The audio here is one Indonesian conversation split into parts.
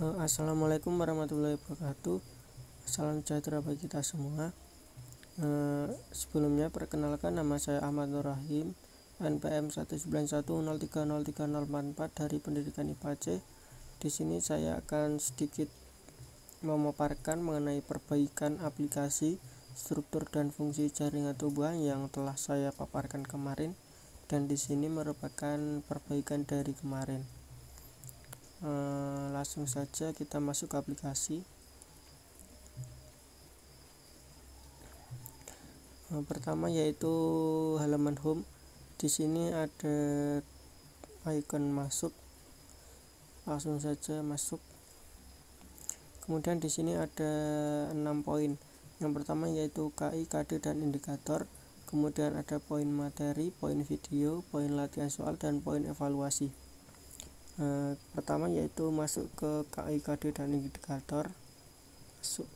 Assalamualaikum warahmatullahi wabarakatuh. Salam sejahtera bagi kita semua. Sebelumnya perkenalkan, nama saya Ahmad Nur Rahim, NPM 19103030044 dari Pendidikan IPA C. Di sini saya akan sedikit memaparkan mengenai perbaikan aplikasi, struktur dan fungsi jaringan tumbuhan yang telah saya paparkan kemarin, dan di sini merupakan perbaikan dari kemarin. Langsung saja kita masuk ke aplikasi. Pertama yaitu halaman home. Di sini ada icon masuk. Langsung saja masuk. Kemudian di sini ada 6 poin. Yang pertama yaitu KI, KD dan indikator. Kemudian ada poin materi, poin video, poin latihan soal dan poin evaluasi. Pertama yaitu masuk ke KI, KD dan indikator. Masuk.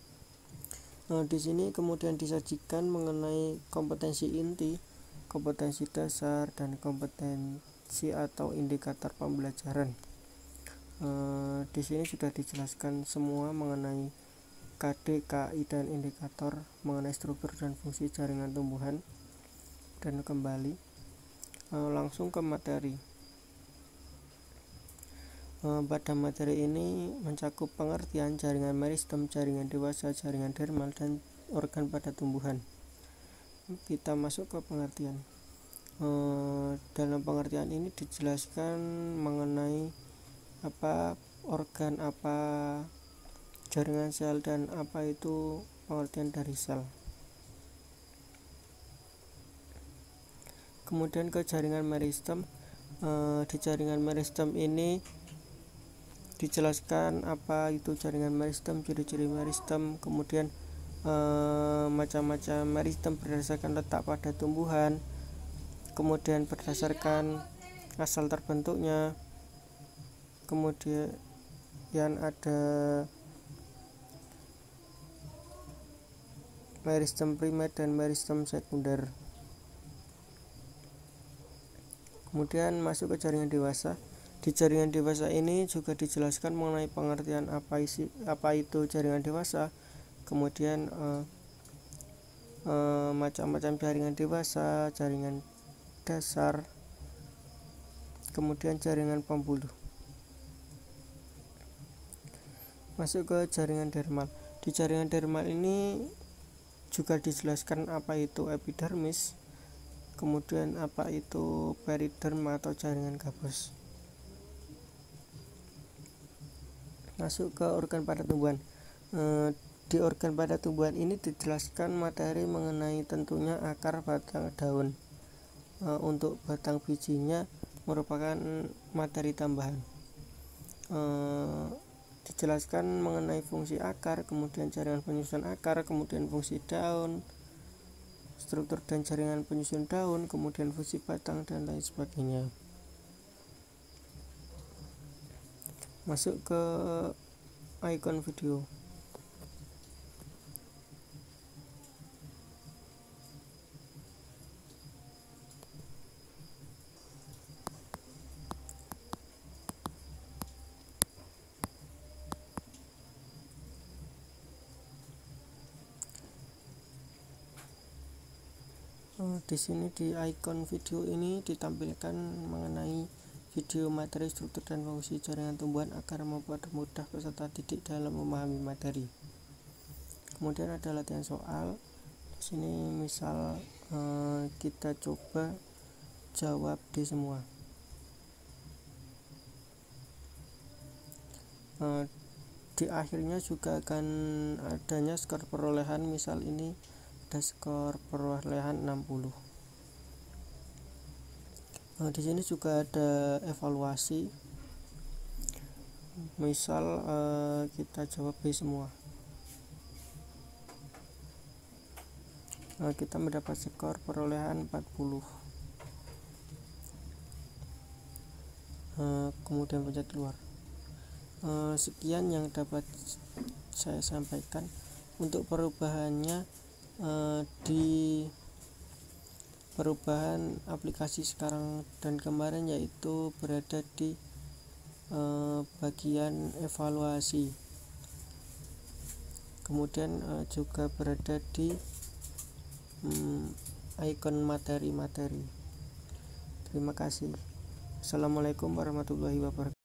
Di sini kemudian disajikan mengenai kompetensi inti, kompetensi dasar, dan kompetensi atau indikator pembelajaran. Di sini sudah dijelaskan semua mengenai KD, KI, dan indikator, mengenai struktur dan fungsi jaringan tumbuhan. Dan kembali langsung ke materi. Pada materi ini mencakup pengertian jaringan meristem, jaringan dewasa, jaringan dermal, dan organ pada tumbuhan. Kita masuk ke pengertian. Dalam pengertian ini dijelaskan mengenai apa organ, apa jaringan sel, dan apa itu pengertian dari sel. Kemudian ke jaringan meristem. Di jaringan meristem ini dijelaskan apa itu jaringan meristem, ciri-ciri meristem, kemudian macam-macam meristem berdasarkan letak pada tumbuhan, kemudian berdasarkan asal terbentuknya, kemudian ada meristem primer dan meristem sekunder. Kemudian masuk ke jaringan dewasa. Di jaringan dewasa ini juga dijelaskan mengenai pengertian apa itu jaringan dewasa, kemudian macam-macam jaringan dewasa, jaringan dasar, kemudian jaringan pembuluh. Masuk ke jaringan dermal. Di jaringan dermal ini juga dijelaskan apa itu epidermis, kemudian apa itu periderma atau jaringan gabus. Masuk ke organ pada tumbuhan. Di organ pada tumbuhan ini dijelaskan materi mengenai tentunya akar, batang, daun. Untuk batang bijinya merupakan materi tambahan. Dijelaskan mengenai fungsi akar, kemudian jaringan penyusun akar, kemudian fungsi daun, struktur dan jaringan penyusun daun, kemudian fungsi batang, dan lain sebagainya. Masuk ke icon video. Di sini di icon video ini ditampilkan mengenai video materi, struktur dan fungsi jaringan tumbuhan agar mempermudah peserta didik dalam memahami materi. Kemudian ada latihan soal. Di sini misal kita coba jawab di semua. Di akhirnya juga akan adanya skor perolehan. Misal ini ada skor perolehan 60. Di sini juga ada evaluasi. Misal kita jawab B semua. Kita mendapat skor perolehan 40. Kemudian pencet keluar. Sekian yang dapat saya sampaikan. Untuk perubahannya, di perubahan aplikasi sekarang dan kemarin yaitu berada di bagian evaluasi, kemudian juga berada di icon materi-materi. Terima kasih. Assalamualaikum warahmatullahi wabarakatuh.